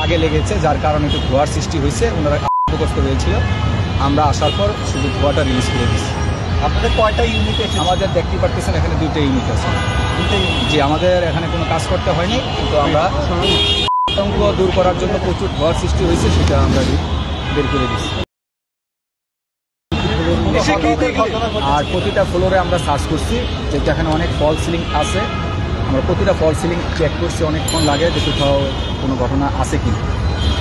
আগে লেগেছে, যার কারণে একটু ধোঁয়ার সৃষ্টি হয়েছে। ওনারা ক্ষতিগ্রস্ত হয়েছিল। আমরা আসার পর শুধু ধোঁয়াটা রিলিজ করে দিচ্ছি। আপনাদের কয়টা ইউনিট? আমাদের দেখতে পারতেছেন এখানে 2টা ইউনিট আছে। জি, আমাদের এখানে কোনো কাজ করতে হয়নি, কিন্তু আমরা আতঙ্ক দূর করার জন্য প্রচুর ধোঁয়ার সৃষ্টি হয়েছে, সেটা আমরা বের করে দিচ্ছি। আর প্রতিটা ফ্লোরে আমরা সার্চ করছি, যেহেতু এখানে অনেক ফল সিলিং আছে, আমরা প্রতিটা ফল সিলিং চেক করছি অনেকক্ষণ লাগে যে কোথাও কোনো ঘটনা আছে কি।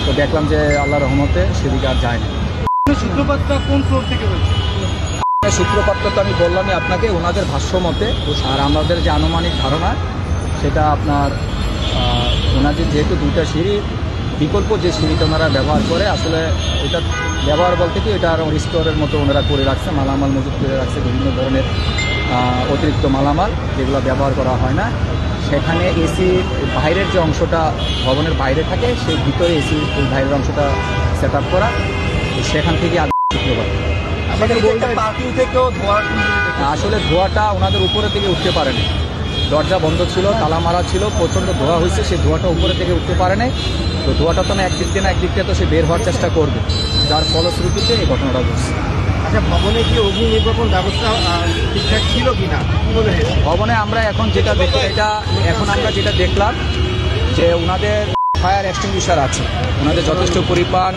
তো দেখলাম যে আল্লাহ রহমতে সেদিকে আর যায় না। সূত্রপাতটা কোন ফ্লোর থেকে হয়েছে? সূত্রপাতটা তো আমি বললামই আপনাকে, ওনাদের ভাষ্য মতে। আর আমাদের যে আনুমানিক ধারণা সেটা আপনার ওনাদের যেহেতু 2টা সিঁড়ি, বিকল্প যে সিঁড়িটা ওনারা ব্যবহার করে, আসলে এটা ব্যবহার বলতে কি এটা স্টোরের মতো ওনারা করে রাখছে, মালামাল মজুত করে রাখছে, বিভিন্ন ধরনের অতিরিক্ত মালামাল যেগুলো ব্যবহার করা হয় না। সেখানে এসি বাইরের যে অংশটা ভবনের বাইরে থাকে, সেই ভিতরে এসি ওই বাইরের অংশটা সেট আপ করা, সেখান থেকে শুক্রবার। আসলে ধোঁয়াটা ওনাদের উপরের দিকে উঠতে পারেনি, দরজা বন্ধ ছিল, তালা মারা ছিল, প্রচণ্ড ধোঁয়া হয়েছে, সেই ধোঁয়াটা উপরের দিকে উঠতে পারে নাই। তো ধোঁয়াটা তো না একদিক দিয়ে না একদিক দিয়ে তো সে বের হওয়ার চেষ্টা করবে, যার ফলশ্রুতিতে এই ঘটনাটা ঘটছে। আচ্ছা, ভবনে কি অগ্নি নির্বাপন ব্যবস্থা ঠিকঠাক ছিল কিনা? ভবনে আমরা এখন যেটা দেখি, আমরা যেটা দেখলাম যে ওনাদের ফায়ার এক্সটিংগুইশার আছে, ওনাদের যথেষ্ট পরিমাণ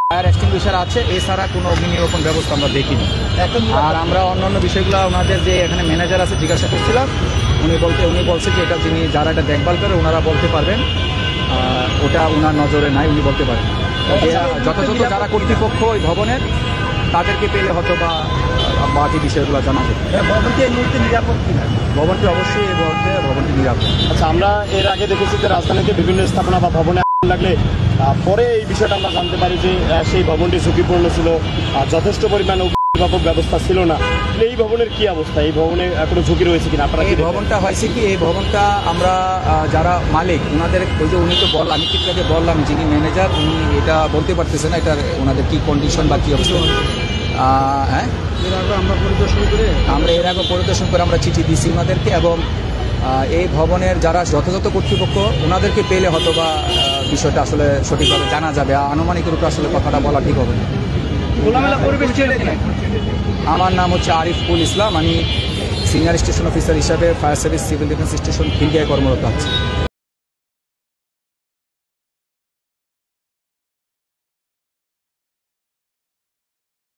ফায়ার এক্সটিংগুইশার আছে, এছাড়া কোনো অগ্নি নির্বাপন ব্যবস্থা আমরা দেখিনি। আর আমরা অন্যান্য বিষয়গুলো ওনাদের যে এখানে ম্যানেজার আছে জিজ্ঞাসা করছিলাম, উনি বলছে যে এটা যারা এটা দেখভাল করে ওনারা বলতে পারবেন, ওটা ওনার নজরে নাই, উনি বলতে পারেন। যথাযথ যারা কর্তৃপক্ষ ওই ভবনের, তাদেরকে পেলে হয়তো বা বাকি বিষয়গুলো জানা যাবে। ভবনটি এই মুহূর্তে নিরাপদ কিনা? ভবনটি অবশ্যই এই মুহূর্তে ভবনটি নিরাপদ। আচ্ছা, আমরা এর আগে দেখেছি যে রাজধানীতে বিভিন্ন স্থাপনা বা ভবনে আগুন লাগলে পরে এই বিষয়টা আমরা জানতে পারি যে সেই ভবনটি ঝুঁকিপূর্ণ ছিল, যথেষ্ট পরিমাণ নির্বাপক ব্যবস্থা ছিল না। এই ভবনের কি অবস্থা? এই ভবনে কোনো ঝুঁকি রয়েছে কিনা? আপনারা এই ভবনটা হয়েছে কি, এই ভবনটা আমরা যারা মালিক ওনাদের, ওই যে উনি তো আমি ঠিক আগে বললাম, যিনি ম্যানেজার উনি এটা বলতে পারতেছেন না এটার ওনাদের কি কন্ডিশন বা কী অবস্থা। হ্যাঁ, আমরা এর আগে পরিদর্শন করে আমরা চিঠি দিয়েছি ওনাদেরকে, এবং এই ভবনের যারা যথাযথ কর্তৃপক্ষ ওনাদেরকে পেলে হয়তো বা বিষয়টা আসলে সঠিকভাবে জানা যাবে। আনুমানিক রূপে আসলে কথাটা বলা ঠিক হবে না। আমার নাম হচ্ছে আরিফুল ইসলাম, আমি সিনিয়র স্টেশন অফিসার হিসাবে fire service civil defence station 3টায় কর্মরত আছি।